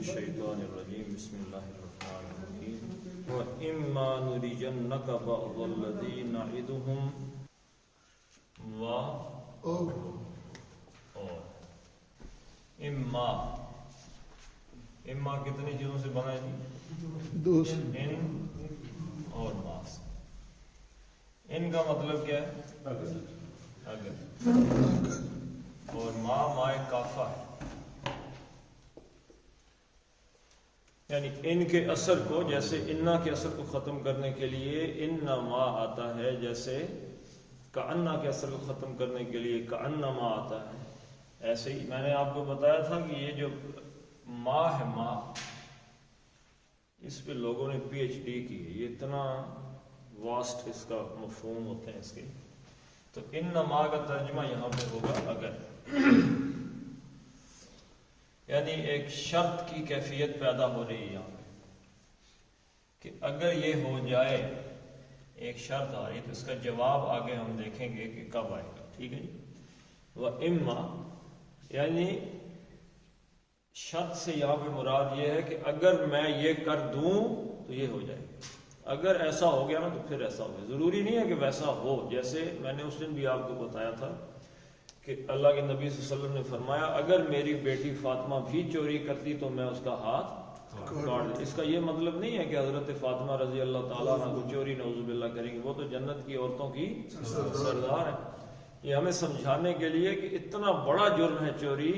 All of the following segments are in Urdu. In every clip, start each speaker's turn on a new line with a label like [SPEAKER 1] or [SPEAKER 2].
[SPEAKER 1] الشیطان الرجیم بسم اللہ الرحمن الرحیم وَإِمَّا نُرِيَنَّكَ بَعْضَ الَّذِي نَعِدُهُمْ اور اما کتنی چیزوں سے بنا ہے جی؟ ان اور ما سے۔ ان کا مطلب کیا ہے؟ اگر اور ما کافہ ہے، یعنی ان کے اثر کو، جیسے انا کے اثر کو ختم کرنے کے لیے انما آتا ہے، جیسے کأنا کے اثر کو ختم کرنے کے لیے کأنما آتا ہے، ایسے ہی میں نے آپ کو بتایا تھا کہ یہ جو ما ہے، ما اس پہ لوگوں نے پی ایچ ڈی کی ہے، یہ اتنا واسٹ اس کا مفہوم ہوتے ہیں اس کے۔ تو انما کا ترجمہ یہاں پہ ہوگا اگر، یعنی ایک شرط کی کیفیت پیدا ہو رہی ہے یہاں پہ کہ اگر یہ ہو جائے، ایک شرط آ رہی ہے، تو اس کا جواب آگے ہم دیکھیں گے کہ کب آئے گا، ٹھیک ہے جی۔ وَإِمَّا یعنی شرط سے یہاں پہ مراد یہ ہے کہ اگر میں یہ کر دوں تو یہ ہو جائے گا، اگر ایسا ہو گیا نا تو پھر ایسا ہو گیا۔ ضروری نہیں ہے کہ ویسا ہو، جیسے میں نے اس دن بھی آپ کو بتایا تھا کہ اللہ کے نبی صلی اللہ علیہ وسلم نے فرمایا اگر میری بیٹی فاطمہ بھی چوری کرتی تو میں اس کا ہاتھ کاٹ دوں۔ اس کا یہ مطلب نہیں ہے کہ حضرت فاطمہ رضی اللہ تعالیٰ عنہ کو چوری نعوذ باللہ کریں گے، وہ تو جنت کی عورتوں کی سردار ہے۔ یہ ہمیں سمجھانے کے لیے کہ اتنا بڑا جرم ہے چوری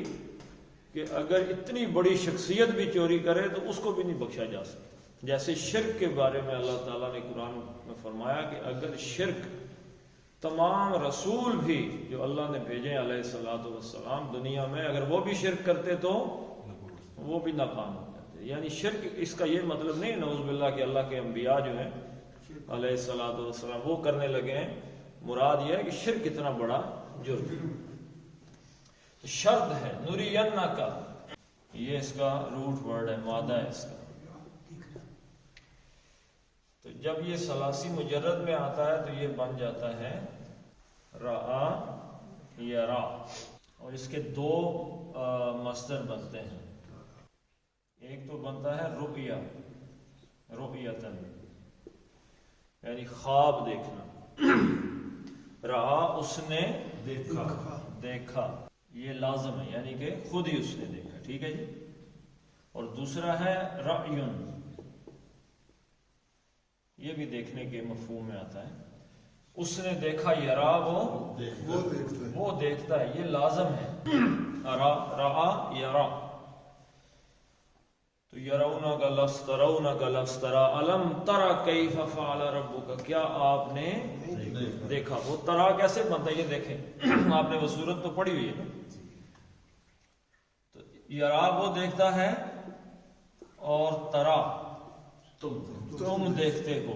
[SPEAKER 1] کہ اگر اتنی بڑی شخصیت بھی چوری کرے تو اس کو بھی نہیں بخشا جا سکتا۔ جیسے شرک کے بارے میں اللہ تعالیٰ نے قرآن میں فرمایا کہ اگر شرک، تمام رسول بھی جو اللہ نے بھیجے علیہ الصلوۃ والسلام دنیا میں، اگر وہ بھی شرک کرتے تو وہ بھی ناکام ہو جاتے۔ یعنی شرک اس کا یہ مطلب نہیں نعوذ باللہ کہ اللہ کے انبیاء جو ہیں علیہ الصلوۃ والسلام وہ کرنے لگے ہیں، مراد یہ ہے کہ شرک اتنا بڑا جرم۔ شرط ہے نُرِيَنَّكَ، یہ اس کا روٹ ورڈ ہے، مادہ ہے اس کا۔ تو جب یہ ثلاثی مجرد میں آتا ہے تو یہ بن جاتا ہے رآ یرا، اور اس کے دو مصدر بنتے ہیں، ایک تو بنتا ہے رؤیا، رؤیتن یعنی خواب دیکھنا، رآ اس نے دیکھا، یہ لازم ہے یعنی کہ خود ہی اس نے دیکھا، ٹھیک ہے جی۔ اور دوسرا ہے رأیٌ، یہ بھی دیکھنے کے مفہوم میں آتا ہے، اس نے دیکھا، یرا وہ دیکھتا ہے، یہ لازم ہے، رآ یرا۔ تو یرون کا لفظ، ترون کا لفظ، ترا الم ترا کیف فعل ربک، کیا آپ نے دیکھا؟ وہ ترا کیسے بنتا ہے یہ دیکھیں، آپ نے وہ صورت تو پڑھی ہوئی ہے نا۔ تو یرا وہ دیکھتا ہے، اور ترا تم دیکھتے ہو۔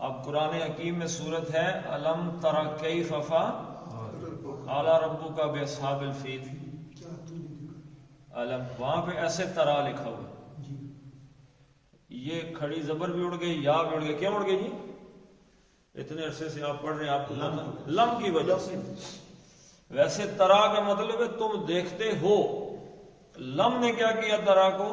[SPEAKER 1] اب قرآن حکیم میں صورت ہے الم ترا کیف فعل ربک باصحاب الفیل، الم، وہاں پہ ایسے ترا لکھا ہوا، یہ کھڑی زبر بھی اڑ گئی، یا بھی اڑ گئی، کیا اڑ گئی جی؟ اتنے عرصے سے آپ پڑھ رہے ہیں، آپ کو لم کی وجہ سے۔ ویسے ترا کا مطلب ہے تم دیکھتے ہو، لم نے کیا کیا؟ ترا کو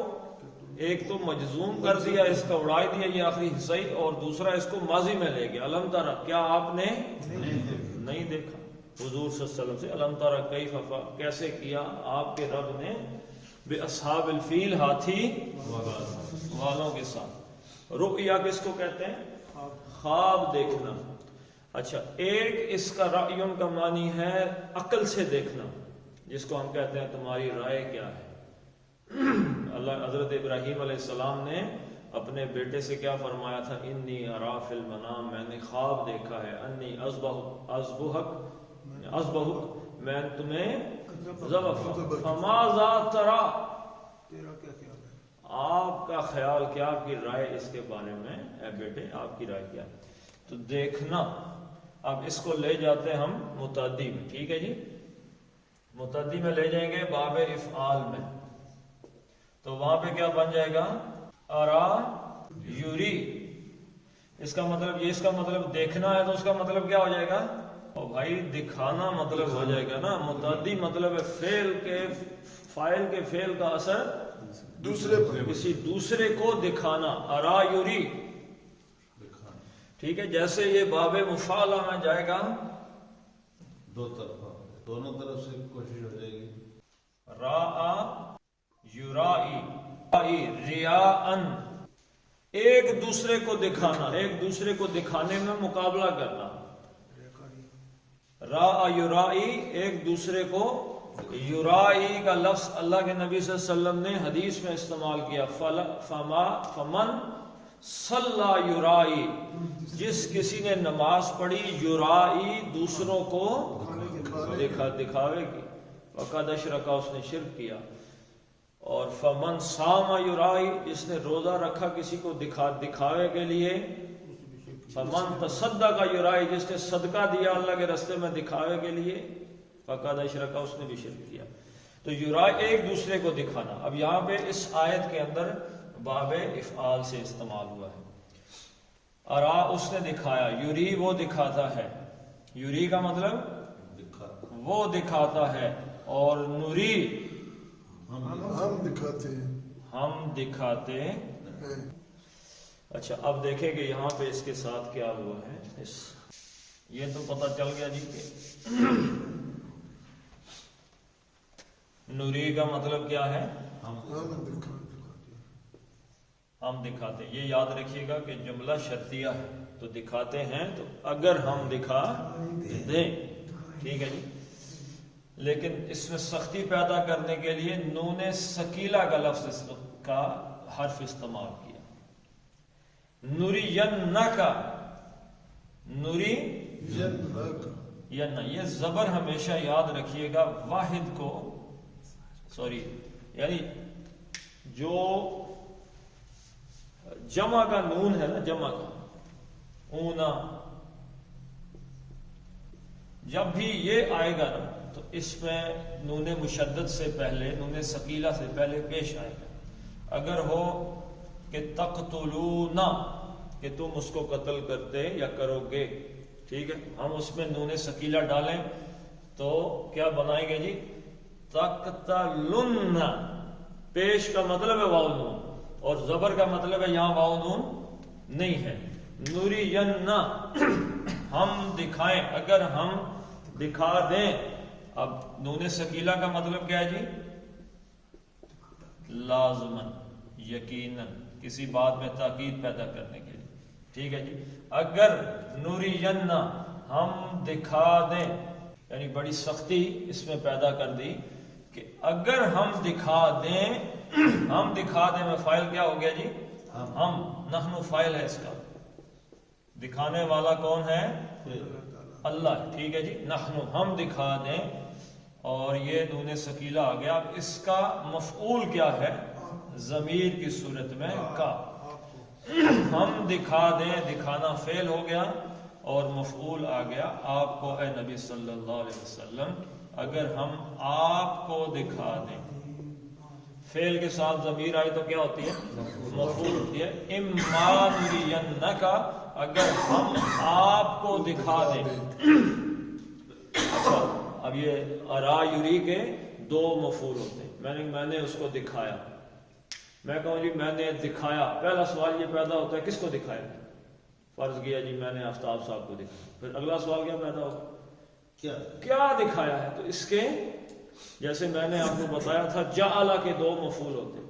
[SPEAKER 1] ایک تو مجزوم کر دیا، اس کا اڑا دیا یہ آخری حصہ ہی، اور دوسرا اس کو ماضی میں لے گیا، الم ترا کیا آپ نے نہیں دیکھا؟ حضور صلی اللہ علیہ وسلم سے الم ترا کیف کیسے کیا آپ کے رب نے باصحاب الفیل، ہاتھی والوں کے ساتھ۔ رؤیا کس کو کہتے ہیں؟ خواب دیکھنا۔ اچھا، ایک اس کا رأیون کا معنی ہے عقل سے دیکھنا، جس کو ہم کہتے ہیں تمہاری رائے کیا ہے۔ اللہ حضرت ابراہیم علیہ السلام نے اپنے بیٹے سے کیا فرمایا تھا؟ انی ارا فی المنام، میں نے خواب دیکھا ہے، انی اذبحک، میں تمہیں ذبح، فماذا ترا، آپ کا خیال کیا، آپ کی رائے اس کے بارے میں اے بیٹے، آپ کی رائے کیا؟ تو دیکھنا، اب اس کو لے جاتے ہم متعدی میں، ٹھیک ہے جی، متعدی میں لے جائیں گے باب افعال میں، تو وہاں پہ کیا بن جائے گا؟ ارا یوری، اس کا مطلب، یہ اس کا مطلب دیکھنا ہے، تو اس کا مطلب کیا ہو جائے گا؟ اور بھائی دکھانا مطلب ہو جائے گا نا، متعدی مطلب ہے فعل کے، فاعل کے فعل کا اثر
[SPEAKER 2] دوسرے پر
[SPEAKER 1] کسی دوسرے کو دکھانا، ارا یوری، ٹھیک ہے. جیسے یہ باب مفعلہ میں جائے گا،
[SPEAKER 3] دو طرفہ، دونوں طرف سے کوشش ہو جائے گی.
[SPEAKER 1] راآ یرائی، ریاءن، ایک دوسرے کو دکھانا، ایک دوسرے کو دکھانے میں مقابلہ کرنا. راآ یرائی، ایک دوسرے کو، یرائی کا لفظ اللہ کے نبی صلی اللہ علیہ وسلم نے حدیث میں استعمال کیا. فمن صلی یرائی، جس کسی نے نماز پڑھی، یرائی دوسروں کو دکھاوے کی، فقد اشرک، اس نے شرک کیا. اور فمن صام یرائی، جس نے روزہ رکھا کسی کو دکھاوے کے لیے. فمن تصدق یرائی، جس نے صدقہ دیا اللہ کے راستے میں دکھاوے کے لیے، فقد اشرک، اس نے بھی شرک کیا. تو یرائی ایک دوسرے کو دکھانا. اب یہاں پہ اس آیت کے اندر باب افعال سے استعمال ہوا ہے. ارا اس نے دکھایا، یری وہ دکھاتا ہے، یری کا مطلب وہ دکھاتا ہے، اور نوری
[SPEAKER 2] ہم دکھاتے ہیں،
[SPEAKER 1] ہم دکھاتے. اچھا اب دیکھیں کہ یہاں پہ اس کے ساتھ کیا ہوا ہے. یہ تو پتہ چل گیا جی کہ نوری کا مطلب کیا ہے، ہم دکھاتے. یہ یاد رکھیے گا کہ جملہ شرطیہ ہے، تو دکھاتے ہیں تو اگر ہم دکھا دیں، ٹھیک ہے جی. لیکن اس میں سختی پیدا کرنے کے لیے نون ثقیلہ کا لفظ کا حرف استعمال کیا. نُرِيَنَّكَ، نوری ین، یہ زبر ہمیشہ یاد رکھیے گا. واحد کو، سوری یعنی جو جمع کا نون ہے نا، جمع کا اونا، جب بھی یہ آئے گا نا تو اس میں نون مشدد سے پہلے، نون ثقیلہ سے پہلے پیش آئے گا. اگر ہو کہ تقتلون، کہ تم اس کو قتل کرتے یا کرو گے، ٹھیک ہے، ہم اس میں نون ثقیلہ ڈالیں تو کیا بنائیں گے جی، تقتلن. پیش کا مطلب ہے واو نون، اور زبر کا مطلب ہے یہاں واو نون نہیں ہے. نُرِيَنَّ، ہم دکھائیں، اگر ہم دکھا دیں. اب نون ثقیلہ کا مطلب کیا ہے جی، لازمن، یقیناً، کسی بات میں تاکید پیدا کرنے کے لیے، ٹھیک ہے جی. اگر نُرِيَنَّ، ہم دکھا دیں، یعنی بڑی سختی اس میں پیدا کر دی کہ اگر ہم دکھا دیں، ہم دکھا دیں میں فائل کیا ہو گیا جی، ہم، نحن فائل ہے اس کا، دکھانے والا کون ہے، اللہ، ٹھیک ہے جی. نحن، ہم دکھا دیں، اور یہ نون ثقیلہ آ گیا. اب اس کا مفعول کیا ہے، ضمیر کی صورت میں کا. ہم دکھا دیں، دکھانا فعل ہو گیا اور مفعول آ گیا. آپ کو اے نبی صلی اللہ علیہ وسلم، اگر ہم آپ کو دکھا دیں، فعل کے ساتھ ضمیر آئی تو کیا ہوتی ہے، مفعول ہوتی ہے. اما نُرِيَنَّكَ، اگر ہم آپ کو دکھا دیں. اچھا اب یہ ارا یری کے دو مفعول ہوتے ہیں. میں نے اس کو دکھایا، میں کہوں جی میں نے دکھایا، پہلا سوال یہ پیدا ہوتا ہے کس کو دکھایا. فرض کیا جی میں نے آفتاب صاحب کو دکھایا، پھر اگلا سوال کیا پیدا ہوگا، کیا دکھایا ہے. تو اس کے جیسے میں نے آپ کو بتایا تھا، جعل کے دو مفعول ہوتے ہیں.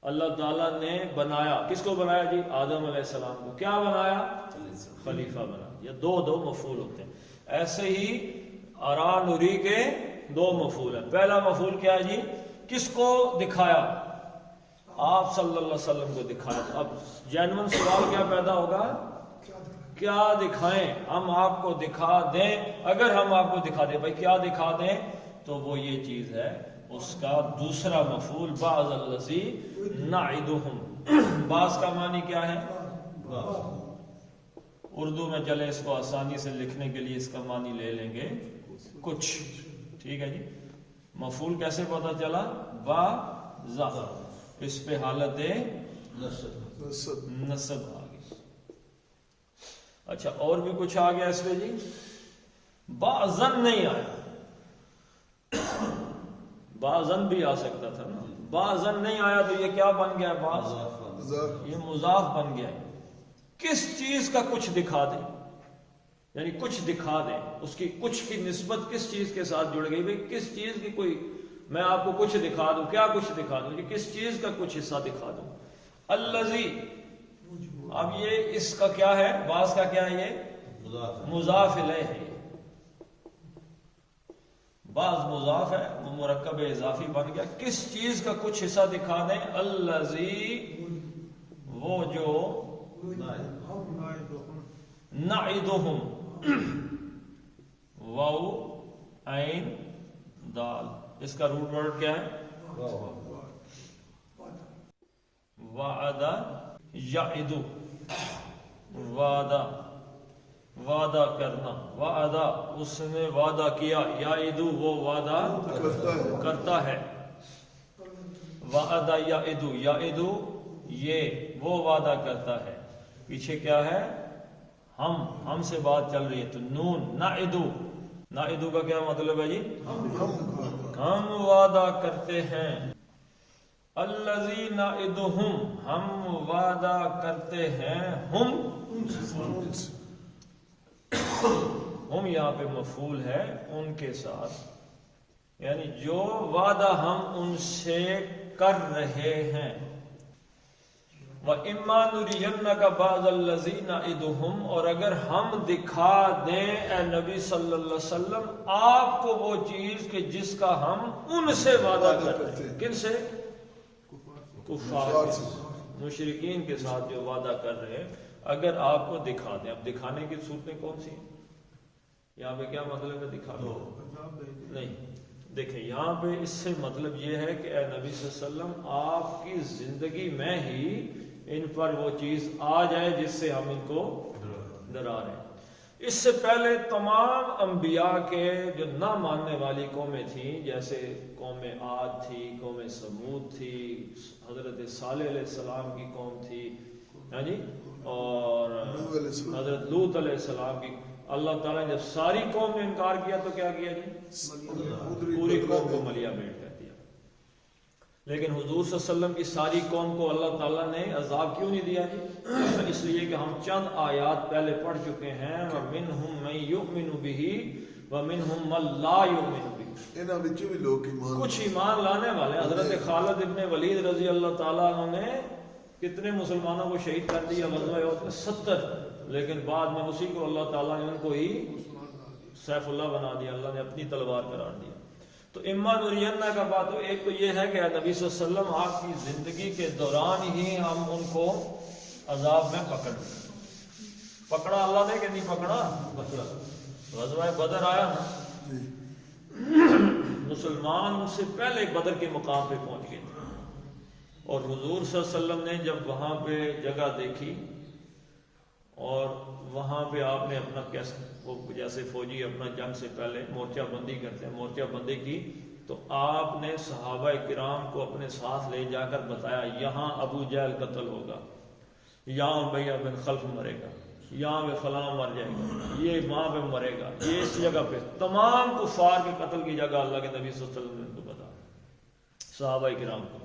[SPEAKER 1] اللہ تعالیٰ نے بنایا، کس کو بنایا جی، آدم علیہ السلام کو. کیا بنایا، خلیفہ بنا. یہ دو مفعول ہوتے ہیں. ایسے ہی ارا نوری کے دو مفعول ہیں. پہلا مفعول کیا ہے جی، کس کو دکھایا، آپ صلی اللہ علیہ وسلم کو دکھایا. اب جینون سوال کیا پیدا ہوگا، کیا دکھائیں، ہم آپ کو دکھا دیں. اگر ہم آپ کو دکھا دیں، بھائی کیا دکھا دیں، تو وہ یہ چیز ہے، اس کا دوسرا مفعول بعض الذی نعدہم. بعض کا معنی کیا ہے، اردو میں چلے اس کو آسانی سے لکھنے کے لیے اس کا معنی لے لیں گے کچھ، ٹھیک ہے جی. مفعول کیسے پتا چلا، با زا، اس پہ حالت نصب آ گئی. اچھا اور بھی کچھ آ گیا اس پہ جی، بعضن نہیں آیا، بعضن بھی آ سکتا تھا نا، بعضن نہیں آیا تو یہ کیا بن گیا؟ بعض، یہ مضاف بن گیا ہے۔ کس چیز کا کچھ دکھا دے، یعنی کچھ دکھا دے، اس کی کچھ کی نسبت کس چیز کے ساتھ جڑ گئی؟ بھئی کس چیز کی کوئی، میں آپ کو کچھ دکھا دوں، کیا کچھ دکھا دوں؟ کہ کس چیز کا کچھ حصہ دکھا دوں۔ الذی، اب یہ اس کا کیا ہے؟ بعض کا کیا ہے؟ یہ مضاف الیہ ہے، بعض مضاف ہے، وہ مرکب اضافی بن گیا۔ کس چیز کا کچھ حصہ دکھا دیں؟ الذی، وہ جو نعدہم، واو عین دال، اس کا روٹ ورڈ کیا ہے؟ وعدہ یعدو، وعدہ، وعدہ کرنا، وعدہ اس نے وعدہ کیا، یعدو وہ وعدہ کرتا ہے، وعدہ یعدو، یعدو یہ وہ وعدہ کرتا ہے۔ پیچھے کیا ہے؟ ہم سے بات چل رہی ہے تو نون، نعدو، نعدو کا کیا مطلب ہے جی؟ ہم وعدہ کرتے ہیں۔ الذی نعدہم، ہم وعدہ کرتے ہیں، ہم یہاں پہ مفعول ہے ان کے ساتھ، یعنی جو وعدہ ہم ان سے کر رہے ہیں۔ وَإِمَّا نُرِيَنَّكَ بَعْضَ الَّذِي نَعِدُهُمْ، اور اگر ہم دکھا دیں اے نبی صلی اللہ علیہ وسلم آپ کو وہ چیز کہ جس کا ہم ان سے وعدہ کرتے ہیں۔ کن سے؟ کفار سے، مشرکین کے ساتھ جو وعدہ کر رہے ہیں، اگر آپ کو دکھا دیں۔ اب دکھانے کی صورتیں کون سی ہیں؟ یہاں پہ کیا مطلب ہے دکھا دو؟ نہیں، دیکھیں یہاں پہ اس سے مطلب یہ ہے کہ اے نبی صلی اللہ علیہ وسلم آپ کی زندگی میں ہی ان پر وہ چیز آ جائے جس سے ہم ان کو ڈرا رہے ہیں۔ اس سے پہلے تمام انبیاء کے جو نہ ماننے والی قومیں تھیں، جیسے قوم عاد تھی، قوم سمود تھی، حضرت صالح علیہ السلام کی قوم تھی، ہاں جی، اور حضرت لوط علیہ السلام کی، اللہ تعالیٰ نے جب ساری قوم نے انکار کیا تو کیا کیا جی؟ پوری قوم کو ملیا میٹ کر دیا۔ لیکن حضور صلی اللہ علیہ وسلم کی ساری قوم کو اللہ تعالیٰ نے عذاب کیوں نہیں دیا جی؟ اس لیے کہ ہم چند آیات پہلے پڑھ چکے ہیں، وَمِنْهُمْ مَن يُؤْمِنُ بِهِ وَمِنْهُمْ مَن لَا يُؤْمِنُ بِهِ،
[SPEAKER 2] انہاں وچوں بھی لوگ ایمان، کچھ
[SPEAKER 1] ایمان لانے والے۔ حضرت خالد ابن ولید رضی اللہ تعالیٰ عنہ نے کتنے مسلمانوں کو شہید کر دیا غزوہ احد میں؟ 70، لیکن بعد میں اسی کو اللہ تعالیٰ نے ان کو ہی سیف اللہ بنا دیا، اللہ نے اپنی تلوار قرار دیا۔ تو اما نرینہ کا بات ہو، ایک تو یہ ہے کہ نبی صلی اللہ علیہ وسلم آپ کی زندگی کے دوران ہی ہم ان کو عذاب میں پکڑا اللہ نے کہ نہیں پکڑا؟ غزوہ بدر آیا نا، مسلمان سے پہلے بدر کے مقام پہ پہنچ گئے تھے، اور حضور صلی اللہ علیہ وسلم نے جب وہاں پہ جگہ دیکھی اور وہاں پہ آپ نے اپنا کیسے، وہ جیسے فوجی اپنا جنگ سے پہلے مورچہ بندی کرتے ہیں، مورچہ بندی کی تو آپ نے صحابہ کرام کو اپنے ساتھ لے جا کر بتایا یہاں ابو جہل قتل ہوگا، یہاں امیہ بن خلف مرے گا، یہاں پہ فلاں مر جائے گا، یہ وہاں پہ مرے گا، یہ اس جگہ پہ، تمام کفار کے قتل کی جگہ اللہ کے نبی صلی اللہ علیہ وسلم نے ان کو بتایا صحابہ کرام کو۔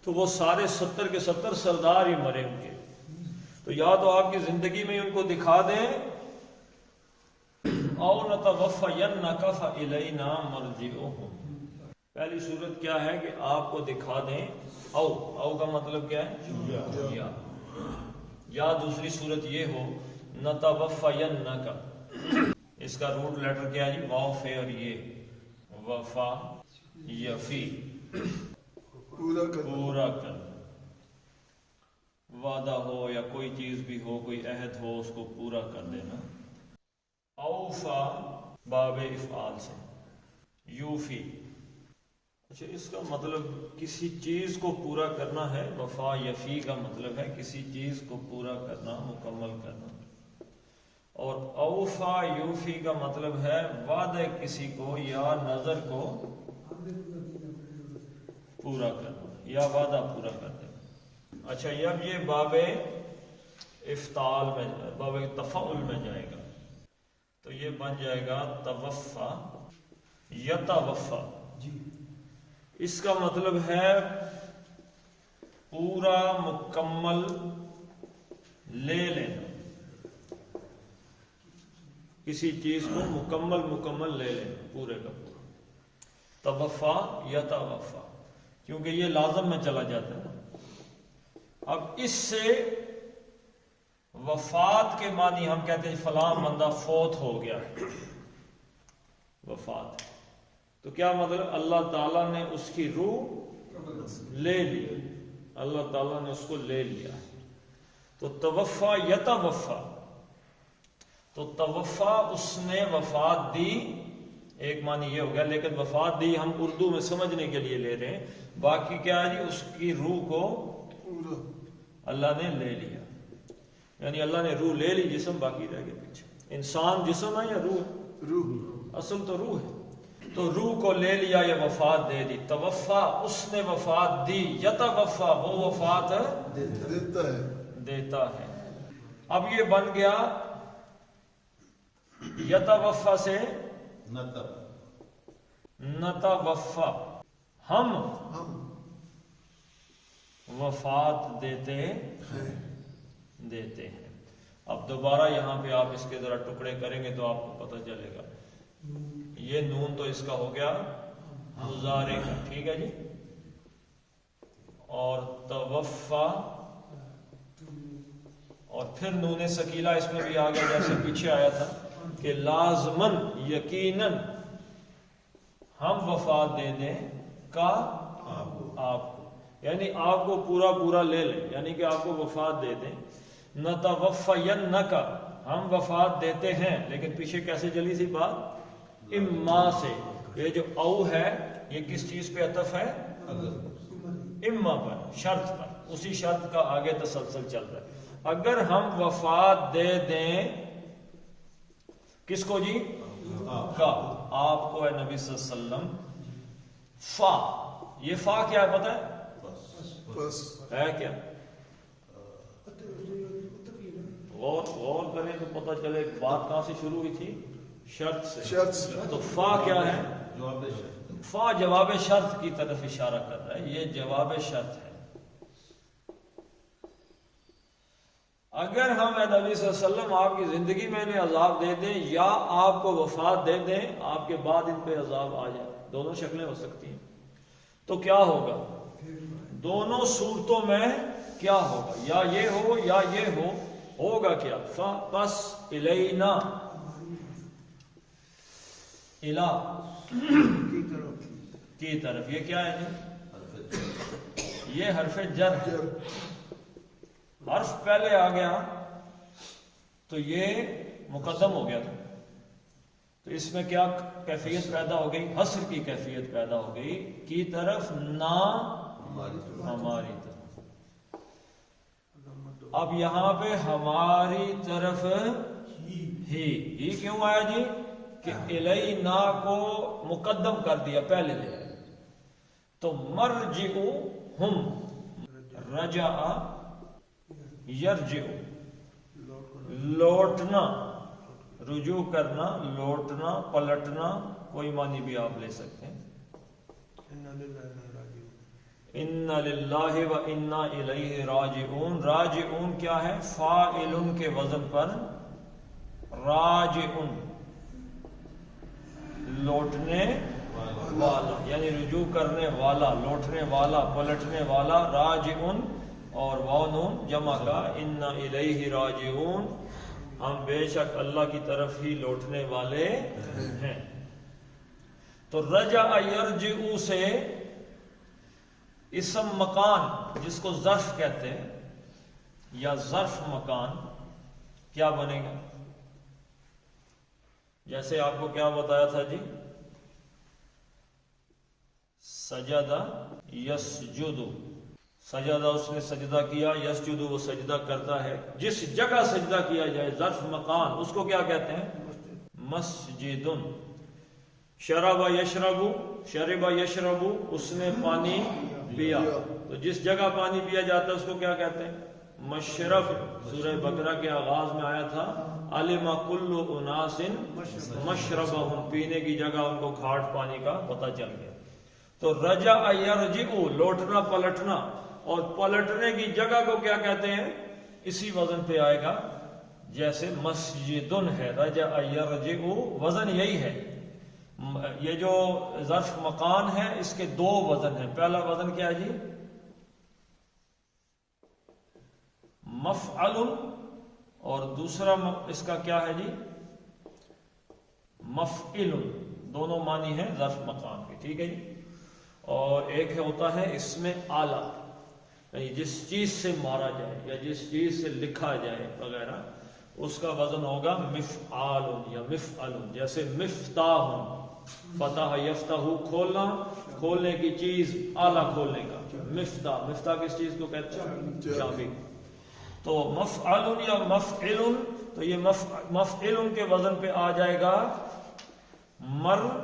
[SPEAKER 1] تو وہ سارے 70 کے 70 سردار ہی مرے ان کے۔ تو یا تو آپ کی زندگی میں ان کو دکھا دیں، او نتوفینک فالینا مرجعہم، پہلی صورت کیا ہے کہ آپ کو دکھا دیں، او کا مطلب کیا ہے؟ یا دوسری صورت یہ ہو نتوفینک، اس کا روٹ لیٹر کیا ہے جی؟ واو فے اور یہ وفا یفی، پورا کر، وعدہ ہو یا کوئی چیز بھی ہو، کوئی عہد ہو، اس کو پورا کر دینا۔ اوفا باب افعال سے، یوفی، اچھا اس کا مطلب کسی چیز کو پورا کرنا ہے، وفا یفی کا مطلب ہے کسی چیز کو پورا کرنا، مکمل کرنا، اور اوفا یوفی کا مطلب ہے وعدہ کسی کو یا نظر کو پورا کرنا یا وعدہ پورا کر دینا۔ اچھا اب یہ باب افتعال میں، باب تفعل میں جائے گا تو یہ بن جائے گا توفا یتوفا، اس کا مطلب ہے پورا مکمل لے لینا، کسی چیز کو مکمل لے لینا پورے کا پورا. توفا یتوفا، کیونکہ یہ لازم میں چلا جاتا ہے. اب اس سے وفات کے معنی ہم کہتے ہیں فلاں بندہ فوت ہو گیا ہے، وفات. تو کیا مطلب؟ اللہ تعالیٰ نے اس کی روح لے لی، اللہ تعالیٰ نے اس کو لے لیا. تو توفا یتوفا، تو توفا اس نے وفات دی، ایک معنی یہ ہو گیا. لیکن وفات دی ہم اردو میں سمجھنے کے لیے لے رہے ہیں، باقی کیا ہے جی؟ اس کی روح کو اللہ نے لے لیا، یعنی اللہ نے روح لے لی، جسم باقی رہ گیا پیچھے. انسان جسم ہے یا روح ہے؟
[SPEAKER 2] روح.
[SPEAKER 1] اصل تو روح ہے. تو روح کو لے لیا، یہ وفات دے دی. توفا اس نے وفات دی، یتوفا وہ وفات دیتا ہے. اب یہ بن گیا یتوفا سے نتوفا، ہم وفات دیتے ہیں. اب دوبارہ یہاں پہ آپ اس کے ذرا ٹکڑے کریں گے تو آپ کو پتہ چلے گا. یہ نون تو اس کا ہو گیا مضارع کا، ٹھیک ہے جی. اور توفا، اور پھر نون ثقیلہ اس میں بھی آ گیا، جیسے پیچھے آیا تھا کہ لازمن یقیناً ہم وفات دے دیں کا آپ کو، یعنی آپ کو پورا لے لیں، یعنی کہ آپ کو وفات دے دیں. نتوفینک، ہم وفات دیتے ہیں. لیکن پیچھے کیسے چلی تھی بات؟ اما سے. یہ جو او ہے یہ کس چیز پہ عطف ہے؟ اما پر، شرط پر. اسی شرط کا آگے تسلسل چل رہا ہے. اگر ہم وفات دے دیں کس کو جی؟ کا آپ کو، ہے نبی صلی اللہ علیہ وسلم. فا، یہ فا کیا ہے پتہ ہے؟ ہے کیا؟ غور کریں تو پتہ چلے بات کہاں سے شروع ہوئی تھی؟ شرط سے. تو فا کیا ہے؟ فا جواب شرط کی طرف اشارہ کر رہا ہے. یہ جواب شرط ہے. اگر ہم اے نبی صلی اللہ علیہ وسلم آپ کی زندگی میں انہیں عذاب دے دیں یا آپ کو وفات دے دیں، آپ کے بعد ان پہ عذاب آ جائے، دونوں شکلیں ہو سکتی ہیں، تو کیا ہوگا؟ دونوں صورتوں میں کیا ہوگا؟ یا یہ ہو یا یہ ہو. ہوگا کیا؟ پس الینا، الا کی طرف. یہ کیا ہے جی؟ یہ حرف جر. حرف پہلے آ گیا تو یہ مقدم ہو گیا تھا، تو اس میں کیا کیفیت پیدا ہو گئی؟ حصر کی کیفیت پیدا ہو گئی. کی طرف نہ ہماری طرف. اب یہاں پہ ہماری طرف ہی کیوں آیا جی؟ کہ الینا کو مقدم کر دیا پہلے لے. تو مرجعہم، رجع یرجع، لوٹنا، رجوع کرنا، لوٹنا، پلٹنا، کوئی معنی بھی آپ لے سکتے ہیں. ان للہ و انا الیہ راجعون. راجعون کیا ہے؟ فاعل کے وزن پر راجعون، لوٹنے والا، یعنی رجوع کرنے والا، لوٹنے والا، پلٹنے والا. راجعون اور واو نون جمع کا. انا الیہ راجعون، ہم بے شک اللہ کی طرف ہی لوٹنے والے ہیں. تو رجع یرجع سے اسم مکان جس کو ظرف کہتے ہیں یا ظرف مکان کیا بنے گا؟ جیسے آپ کو کیا بتایا تھا جی؟ سجدہ یسجد، سجدہ اس نے سجدہ کیا، یسجد وہ سجدہ کرتا ہے. جس جگہ سجدہ کیا جائے ظرف مکان، اس کو کیا کہتے ہیں؟ مسجد. شرب یشرب، شرب یشرب اس نے پانی پیا، تو جس جگہ پانی پیا جاتا ہے اس کو کیا کہتے ہیں؟ مشرب. سورہ بقرہ کے آغاز میں آیا تھا علم کل اناس مشربہم، پینے کی جگہ ان کو کھاٹ پانی کا پتہ چل گیا. تو رجع یرجع لوٹنا پلٹنا، اور پلٹنے کی جگہ کو کیا کہتے ہیں؟ اسی وزن پہ آئے گا جیسے مسجدن ہے، رجع یرجع وزن یہی ہے۔ یہ جو ظرف مکان ہے اس کے دو وزن ہیں، پہلا وزن کیا ہے جی؟ مفعل، اور دوسرا اس کا کیا ہے جی؟ مفعل، دونوں معنی ہیں ظرف مکان کے، ٹھیک ہے جی۔ اور ایک ہوتا ہے اس میں آلہ، یعنی جس چیز سے مارا جائے یا جس چیز سے لکھا جائے وغیرہ، اس کا وزن ہوگا مفعال یا مفعل، جیسے مفتاح، فتح یفتح کھولنا، کھولنے کی چیز، آلہ کھولنے کا، مفتاح، مفتاح کس چیز کو کہتے ہیں؟ چابی۔ تو مفعل یا مفعل، تو یہ مفعل کے وزن پہ آ جائے گا مرجع،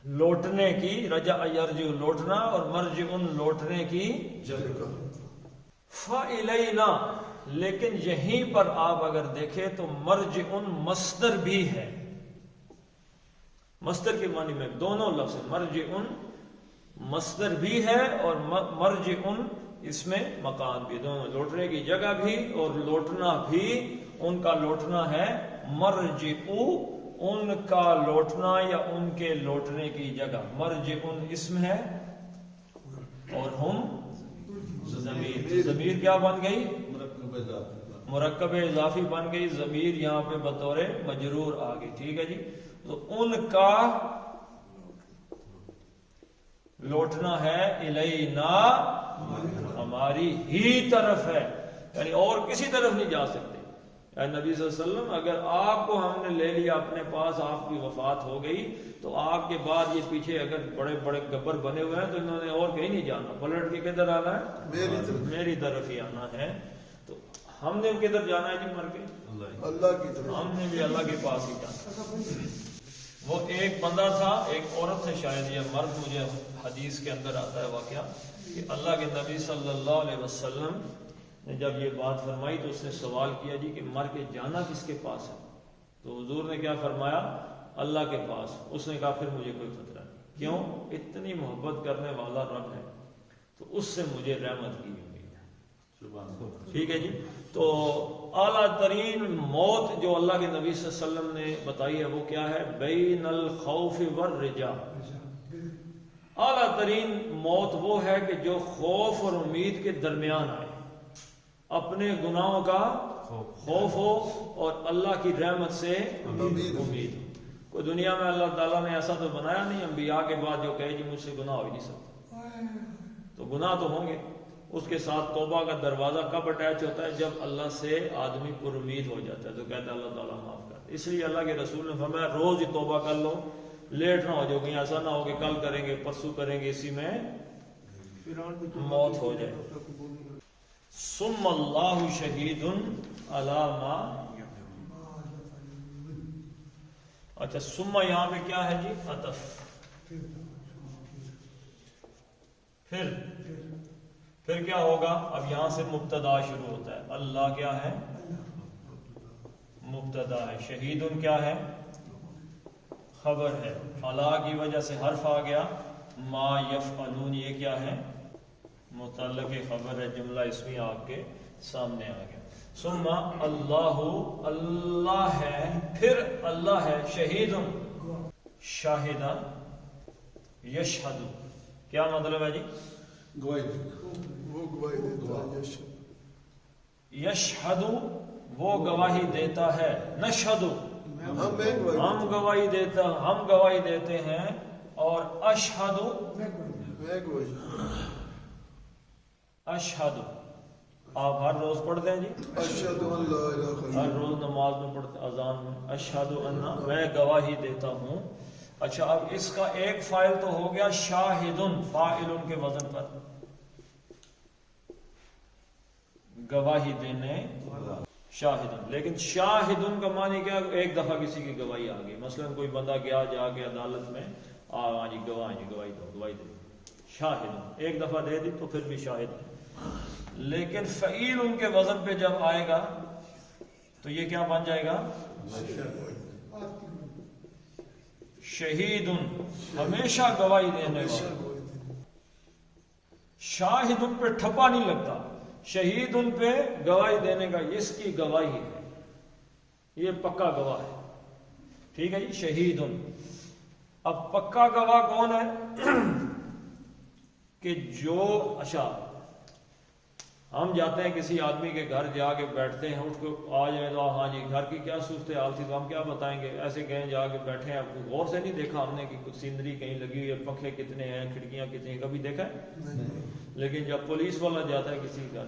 [SPEAKER 1] لوٹنے کی، رجع یرجع لوٹنا، اور مرجع لوٹنے کی
[SPEAKER 2] جگہ۔
[SPEAKER 1] فَإِلَيْنَا، لیکن یہیں پر آپ اگر دیکھیں تو مرجع مصدر بھی ہے، مصدر کے معنی میں دونوں لفظ ہیں، مرجع مصدر بھی ہے اور مرجع اس میں مکان بھی، دونوں، لوٹنے کی جگہ بھی اور لوٹنا بھی، ان کا لوٹنا ہے مرجع، ان کا لوٹنا یا ان کے لوٹنے کی جگہ، مرجع اسم ہے اور ہم ضمیر، ضمیر کیا بن گئی؟
[SPEAKER 3] مرکب اضافی،
[SPEAKER 1] مرکب اضافی بن گئی، ضمیر یہاں پہ بطور مجرور آ گئی، ٹھیک ہے جی۔ تو ان کا لوٹنا ہے الینا، ہماری ہی طرف ہے، یعنی اور کسی طرف نہیں جا سکتے۔ اے نبی صلی اللہ علیہ وسلم، اگر آپ کو ہم نے لے لیا اپنے پاس، آپ کی وفات ہو گئی، تو آپ کے بعد یہ پیچھے اگر بڑے بڑے گبر بنے ہوئے ہیں تو انہوں نے اور کہیں نہیں جانا، پلٹ کے کدھر آنا ہے؟ میری طرف ہی آنا ہے۔ تو ہم نے کدھر جانا ہے جی؟ مر کے
[SPEAKER 2] اللہ کی طرف،
[SPEAKER 1] ہم نے بھی اللہ کے پاس ہی جانا۔ وہ ایک بندہ تھا، ایک عورت سے، شاید یہ مرد، مجھے حدیث کے اندر آتا ہے واقعہ کہ اللہ کے نبی صلی اللہ علیہ وسلم نے جب یہ بات فرمائی تو اس نے سوال کیا جی کہ مر کے جانا کس کے پاس ہے؟ تو حضور نے کیا فرمایا؟ اللہ کے پاس۔ اس نے کہا پھر مجھے کوئی خطرہ نہیں، کیوں؟ اتنی محبت کرنے والا رب ہے تو اس سے مجھے رحمت کی ہوئی ہے، ٹھیک ہے جی۔ تو اعلیٰ ترین موت جو اللہ کے نبی صلی اللہ علیہ وسلم نے بتائی ہے وہ کیا ہے؟ بین الخوف والرجاء، اعلیٰ ترین موت وہ ہے کہ جو خوف اور امید کے درمیان آئے، اپنے گناہوں کا خوف ہو اور اللہ کی رحمت سے امید ہو۔ کوئی دنیا میں اللہ تعالیٰ نے ایسا تو بنایا نہیں انبیاء کے بعد جو کہے جی مجھ سے گناہ ہو ہی نہیں سکتا، تو گناہ تو ہوں گے۔ اس کے ساتھ توبہ کا دروازہ کب اٹیچ ہوتا ہے؟ جب اللہ سے آدمی پر امید ہو جاتا ہے تو کہتا ہے اللہ تعالیٰ معاف کر۔ اس لیے اللہ کے رسول نے فرمایا روز ہی توبہ کر لو، لیٹ نہ ہو جاؤ، کہیں ایسا نہ ہو کہ کل کریں گے پرسوں کریں گے اسی میں موت ہو جائے۔ ثم اللہ شہید علی ما، اچھا ثم یہاں پہ کیا ہے جی؟ عطف، پھر کیا ہوگا؟ اب یہاں سے مبتدا شروع ہوتا ہے، اللہ کیا ہے؟ مبتدا ہے، شہیدن کیا ہے؟ خبر ہے، علا کی وجہ سے حرف آ گیا، ما یفعلون یہ کیا ہے؟ متعلق خبر ہے، جملہ اسمی آپ کے سامنے آ گیا۔ ثم اللہ، اللہ ہے، پھر اللہ ہے، شہیدن شاہدہ، یشہد، کیا مطلب ہے جی؟
[SPEAKER 3] گواہی،
[SPEAKER 2] وہ گواہی دیتا ہے،
[SPEAKER 1] یشہد وہ گواہی دیتا ہے، نشہد ہم گواہی دیتے ہیں، اور اشہد اشہد آپ ہر روز پڑھتے ہیں جی،
[SPEAKER 2] اشہد ان لا الہ الا اللہ،
[SPEAKER 1] ہر روز نماز میں پڑھتے، اذان میں، اشہد ان، میں گواہی دیتا ہوں۔ اچھا اب اس کا ایک فاعل تو ہو گیا شاہدن، فاعل کے وزن پر، گواہی دینے شاہدن، لیکن شاہدن کا معنی کیا؟ ایک دفعہ کسی کی گواہی آ گئی، مثلا کوئی بندہ گیا جا کے عدالت میں، جی گواہ جی گواہی دو، گواہی دے، شاہدن ایک دفعہ دے دی تو پھر بھی شاہد۔ لیکن فعیل ان کے وزن پہ جب آئے گا تو یہ کیا بن جائے گا؟ شہید ہمیشہ گواہی دینے
[SPEAKER 2] ہمیشہ
[SPEAKER 1] والا،
[SPEAKER 2] گواہی دینے۔
[SPEAKER 1] شاہد ان پہ ٹھپا نہیں لگتا، شہید ان پہ گواہی دینے کا، اس کی گواہی ہے، یہ پکا گواہ ہے، ٹھیک ہے جی، شہید ان۔ اب پکا گواہ کون ہے؟ کہ جو اچھا ہم جاتے ہیں کسی آدمی کے گھر جا کے بیٹھتے ہیں، اٹھ کے آ جائے تو ہاں جی گھر کی کیا صورتحال تھی، تو ہم کیا بتائیں گے، ایسے کہیں جا کے بیٹھے ہیں، غور سے نہیں دیکھا ہم نے کہ کچھ سینری کہیں لگی ہوئی ہے، پنکھے کتنے ہیں، کھڑکیاں کتنی ہیں، کبھی دیکھا ہے؟ لیکن جب پولیس والا جاتا ہے کسی گھر،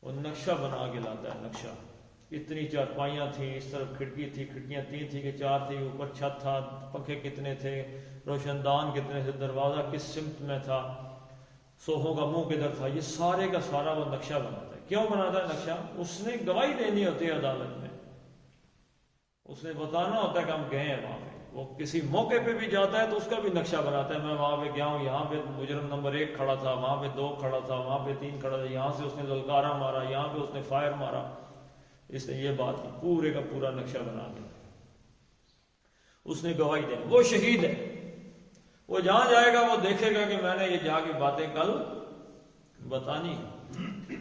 [SPEAKER 1] وہ نقشہ بنا کے لاتا ہے، نقشہ، اتنی چارپائیاں تھیں، اس طرف کھڑکی تھی، کھڑکیاں 3 تھی کہ 4 تھی، اوپر چھت تھا، پنکھے کتنے تھے، روشن دان کتنے تھے، دروازہ کس سمت میں تھا، صوفوں کا منہ کدھر تھا، یہ سارے کا سارا وہ نقشہ بناتا ہے۔ کیوں بناتا ہے نقشہ؟ اس نے گواہی دینی ہوتی ہے عدالت میں، اس نے بتانا ہوتا ہے کہ ہم گئے ہیں وہاں پہ۔ وہ کسی موقع پہ بھی جاتا ہے تو اس کا بھی نقشہ بناتا ہے، میں وہاں پہ گیا ہوں، یہاں پہ مجرم نمبر 1 کھڑا تھا، وہاں پہ 2 کھڑا تھا، وہاں پہ 3 کھڑا تھا، یہاں سے اس نے للکارا مارا، یہاں پہ اس نے فائر مارا، اس نے یہ بات کی، پورے کا پورا نقشہ بنا کے اس نے گواہی دینی۔ وہ شہید ہے، وہ جہاں جائے گا وہ دیکھے گا کہ میں نے یہ جا کے باتیں کل بتانی۔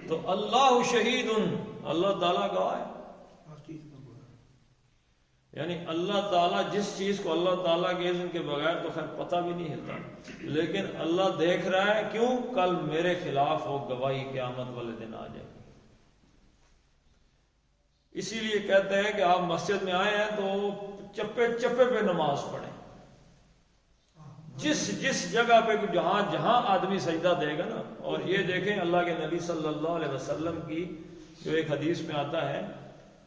[SPEAKER 1] تو اللہ شہید، اللہ تعالیٰ گواہ ہے، یعنی اللہ تعالیٰ جس چیز کو اللہ تعالیٰ کے اذن کے بغیر تو خیر پتہ بھی نہیں ہلتا، لیکن اللہ دیکھ رہا ہے، کیوں؟ کل میرے خلاف وہ گواہی قیامت والے دن آ جائے گی۔ اسی لیے کہتے ہیں کہ آپ مسجد میں آئے ہیں تو چپے چپے پہ نماز پڑھیں، جس جگہ پہ جہاں آدمی سجدہ دے گا نا۔ اور یہ دیکھیں اللہ کے نبی صلی اللہ علیہ وسلم کی جو ایک حدیث میں آتا ہے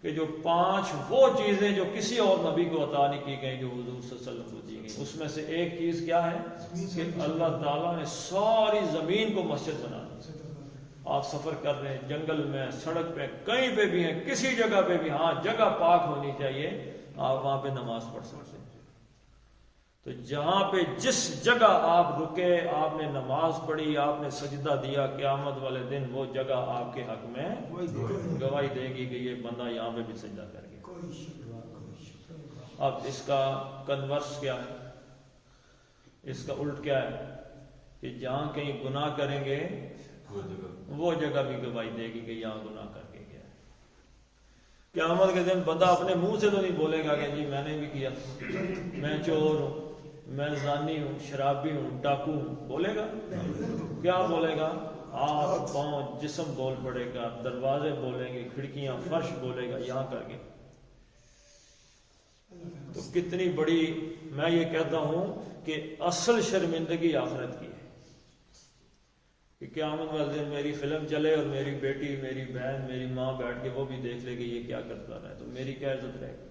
[SPEAKER 1] کہ جو 5 وہ چیزیں جو کسی اور نبی کو عطا نہیں کی گئی جو حضور صلی اللہ علیہ وسلم کو دی گئی، اس میں سے ایک چیز کیا ہے کہ اللہ تعالیٰ نے ساری زمین کو مسجد بنا دی۔ آپ سفر کر رہے ہیں، جنگل میں، سڑک پہ، کہیں پہ بھی ہیں، کسی جگہ پہ بھی، ہاں جگہ پاک ہونی چاہیے، آپ وہاں پہ نماز پڑھ سکتے ہیں۔ تو جہاں پہ جس جگہ آپ رکے، آپ نے نماز پڑھی، آپ نے سجدہ دیا، قیامت والے دن وہ جگہ آپ کے حق میں گواہی دے گی کہ یہ بندہ یہاں پہ بھی سجدہ کر گیا۔ اب اس کا کنورس کیا ہے، اس کا الٹ کیا ہے کہ جہاں کہیں گناہ کریں گے وہ جگہ بھی گواہی دے گی کہ یہاں گناہ کر کے گیا ہے۔ قیامت کے دن بندہ اپنے منہ سے تو نہیں بولے گا کہ جی میں نے بھی کیا، میں چور ہوں، میں زانی ہوں، شرابی ہوں، ڈاکو ہوں، بولے گا؟ کیا بولے گا؟ ہاتھ پاؤں جسم بول پڑے گا، دروازے بولیں گے، کھڑکیاں، فرش بولے گا، یہاں کر کے۔ تو کتنی بڑی، میں یہ کہتا ہوں کہ اصل شرمندگی آخرت کی ہے کہ قیامت والے دن میری فلم چلے اور میری بیٹی، میری بہن، میری ماں بیٹھ کے وہ بھی دیکھ لے کہ یہ کیا کرتا رہا ہے، تو میری کیا عزت رہے گی؟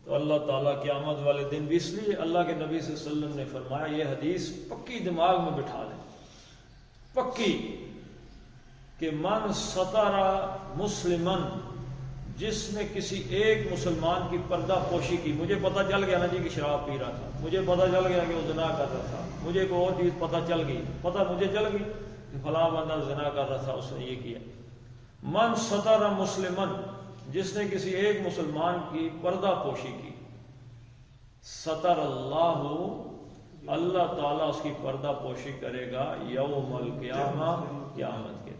[SPEAKER 1] تو اللہ تعالیٰ قیامت والے دن بھی، اس لیے اللہ کے نبی صلی اللہ علیہ وسلم نے فرمایا، یہ حدیث پکی دماغ میں بٹھا لیں، پکی، کہ من ستر مسلمن، جس نے کسی ایک مسلمان کی پردہ پوشی کی، مجھے پتہ چل گیا نا جی کہ شراب پی رہا تھا، مجھے پتہ چل گیا کہ وہ زنا کر رہا تھا، مجھے کوئی اور چیز پتہ چل گئی، پتہ مجھے چل گئی کہ فلاں بندہ زنا کر رہا تھا، اس نے یہ کیا۔ من ستر مسلمن، جس نے کسی ایک مسلمان کی پردہ پوشی کی، ستر اللہ، اللہ تعالیٰ اس کی پردہ پوشی کرے گا یوم القیامہ، قیامت کے دن۔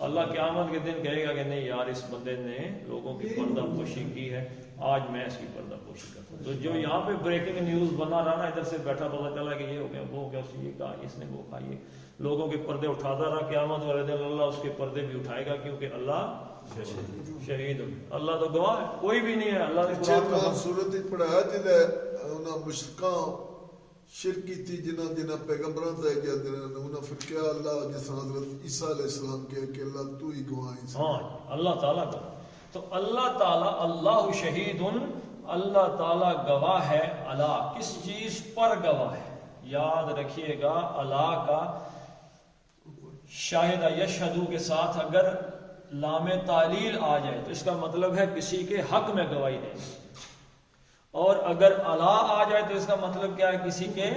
[SPEAKER 1] اللہ قیامت کے دن کہے گا کہ نہیں یار اس بندے نے لوگوں کی پردہ پوشی کی ہے، آج میں اس کی پردہ پوشی کرتا ہوں۔ تو جو یہاں پہ بریکنگ نیوز بنا رہا نا، ادھر سے بیٹھا پتہ چلا کہ یہ ہو گیا، وہ ہو گیا، اس نے یہ کہا، اس نے وہ کہا، یہ لوگوں کے پردے اٹھاتا رہا، قیامت والے دن اللہ اس کے پردے بھی اٹھائے گا، کیونکہ اللہ شہید، اللہ تو گواہ ہے، کوئی بھی نہیں ہے، اللہ نے قرآن کا
[SPEAKER 2] صورت ہی پڑھایا جنہیں مشرکاں شرک کی تھی، جنہ پیغمبروں تے گیا، انہوں پھر کیا اللہ جس حضرت عیسیٰ علیہ السلام کہے کہ اللہ تو ہی گواہ ہے۔
[SPEAKER 1] ہاں اللہ تعالیٰ کا، تو اللہ تعالیٰ، اللہ شہید، اللہ تعالیٰ گواہ ہے، اللہ کس چیز پر گواہ ہے؟ یاد رکھیے گا، اللہ کا شاہد یشہدو کے ساتھ اگر لام تعلیل آ جائے تو اس کا مطلب ہے کسی کے حق میں گواہی دے، اور اگر اللہ آ جائے تو اس کا مطلب کیا ہے؟ کسی کے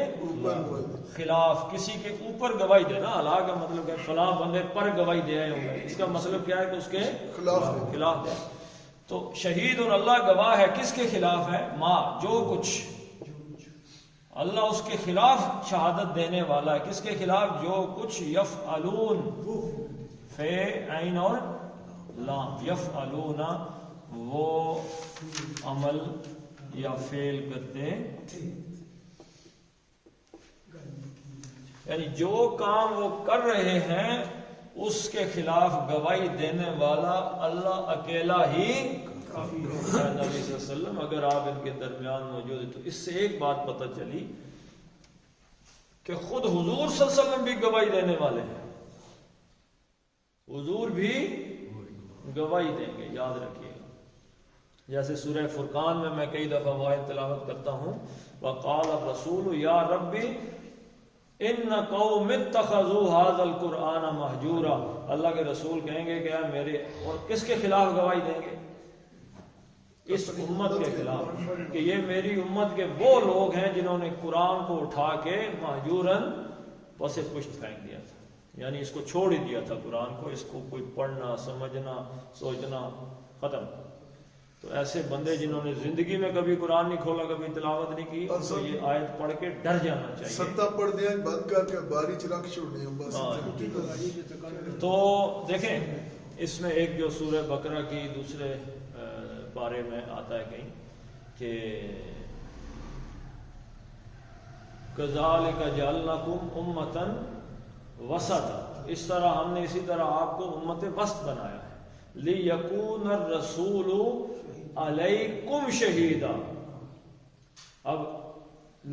[SPEAKER 1] خلاف، کسی کے اوپر گواہی دینا۔ اللہ کا مطلب ہے فلاں بندے پر گواہی دے رہے ہوں گے، اس کا مطلب کیا ہے کہ اس کے خلاف دے۔ تو شہید اللہ گواہ ہے کس کے خلاف ہے؟ ما جو کچھ، اللہ اس کے خلاف شہادت دینے والا ہے. کس کے خلاف؟ جو کچھ یفعلون، فے عین اور لام، یفعلون وہ عمل یا فعل کرتے، یعنی جو کام وہ کر رہے ہیں اس کے خلاف گواہی دینے والا اللہ اکیلا ہی کافی ہے. نبی صلی اللہ علیہ وسلم اگر آپ ان کے درمیان موجود ہیں تو اس سے ایک بات پتہ چلی کہ خود حضور صلی اللہ علیہ وسلم بھی گواہی دینے والے ہیں. حضور بھی گواہی دیں گے، یاد رکھیے گا. جیسے سورہ فرقان میں کئی دفعہ آیت تلاوت کرتا ہوں، وقال الرسول یا ربی ان قوم اتخذوا هذا القرآن مہجورا. اللہ کے رسول کہیں گے کہ میرے، اور کس کے خلاف گواہی دیں گے؟ اس امت کے خلاف، کہ یہ میری امت کے وہ لوگ ہیں جنہوں نے قرآن کو اٹھا کے مہجوراً پس پشت پھینک دیا تھا، یعنی اس کو چھوڑ ہی دیا تھا قرآن کو، اس کو کوئی پڑھنا سمجھنا سوچنا ختم. تو ایسے بندے جنہوں نے زندگی میں کبھی قرآن نہیں کھولا، کبھی تلاوت نہیں کی، ان کو یہ آیت پڑھ کے ڈر جانا چاہیے.
[SPEAKER 2] ستا پڑھ دیا بند کر کے باری چراغ چھوڑنے ہیں بس.
[SPEAKER 1] تو دیکھیں اس میں ایک جو سورہ بقرہ کی دوسرے پارے میں آتا ہے کہیں کہ کذالک جعلناکم امۃ وسطا، اس طرح ہم نے اسی طرح آپ کو امت وسط بنایا ہے. لیکون الرسول علیکم شہیدا. اب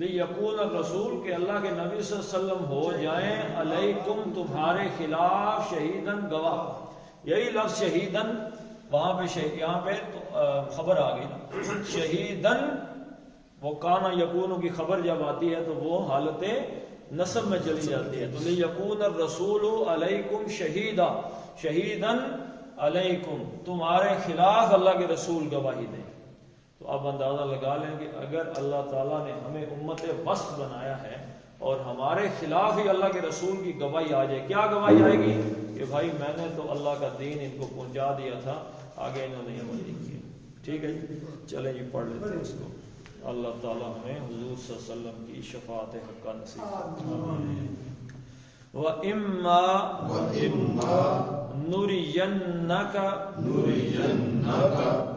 [SPEAKER 1] لیکون الرسول کہ اللہ کے نبی صلی اللہ علیہ وسلم ہو جائیں علیکم تمہارے خلاف شہیدن گواہ. یہی لفظ شہیدن وہاں پہ یہاں پہ خبر آ گئی نا. شہیدن وہ کانا یکون کی خبر جب آتی ہے تو وہ حالت نصب میں چلی جاتی ہے. تو لیکون الرسول علیکم شہیدا، شہیدن علیکم تمہارے خلاف اللہ کے رسول گواہی دیں. تو آپ اندازہ لگا لیں کہ اگر اللہ تعالیٰ نے ہمیں امت وسط بنایا ہے اور ہمارے خلاف ہی اللہ کے رسول کی گواہی آ جائے، کیا گواہی آئے گی؟ کہ بھائی میں نے تو اللہ کا دین ان کو پہنچا دیا تھا، آگے انہوں نے عمل نہیں کیا. ٹھیک ہے جی، چلیں جی پڑھ لیتے ہیں اس کو. اللہ تعالیٰ ہمیں حضور صلی اللہ علیہ وسلم کی شفاعت حقہ نصیب فرمائے. وَإِمَّا نُرِيَنَّكَ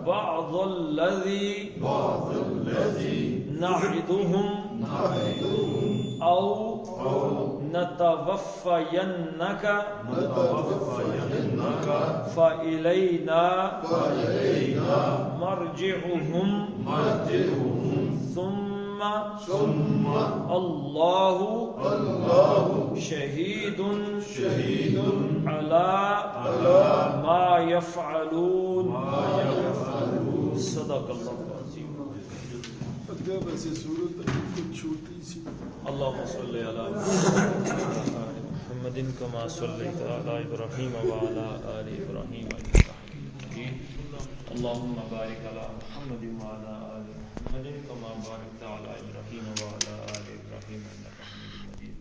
[SPEAKER 1] بَعْضَ الَّذِي نَعِدُهُمْ أَوْ نَتَوَفَّيَنَّكَ فَإِلَيْنَا مَرْجِعُهُمْ ثُمَّ اللَّهُ شَهِيدٌ عَلَى مَا يَفْعَلُونَ. صدق اللہ العظیم.
[SPEAKER 2] ویسے صورت کچھ چھوٹی سی.
[SPEAKER 1] اللهم صل على محمد كما صليت على ابراهيم وعلى ال ابراهيم انك حميد مجيد. اللهم بارك على محمد وعلى ال محمد كما باركت على ابراهيم وعلى ال ابراهيم انك حميد مجيد.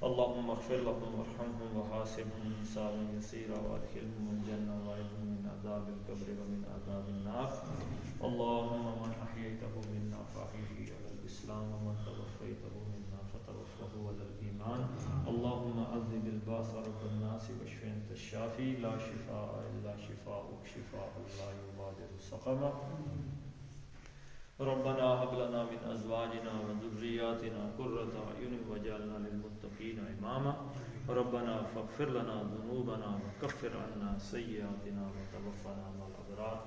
[SPEAKER 1] اللهم اغفر لهم وارحمهم وحاسبهم حسابا يسيرا وادخلهم الجنة وأعذهم من عذاب القبر ومن عذاب النار. اللهم من أحييته منا فأحيه على الإسلام ومن توفيته منا فتوفه على الإيمان. اللهم عذب الباس رب الناس واشف أنت الشافي لا شفاء إلا شفاءك شفاء لا يغادر سقما. ربنا هب لنا من ازواجنا وذرياتنا قرة اعين واجعلنا للمتقين اماما. ربنا فاغفر لنا ذنوبنا وكفر عنا سيئاتنا وتوفنا مع الابرار.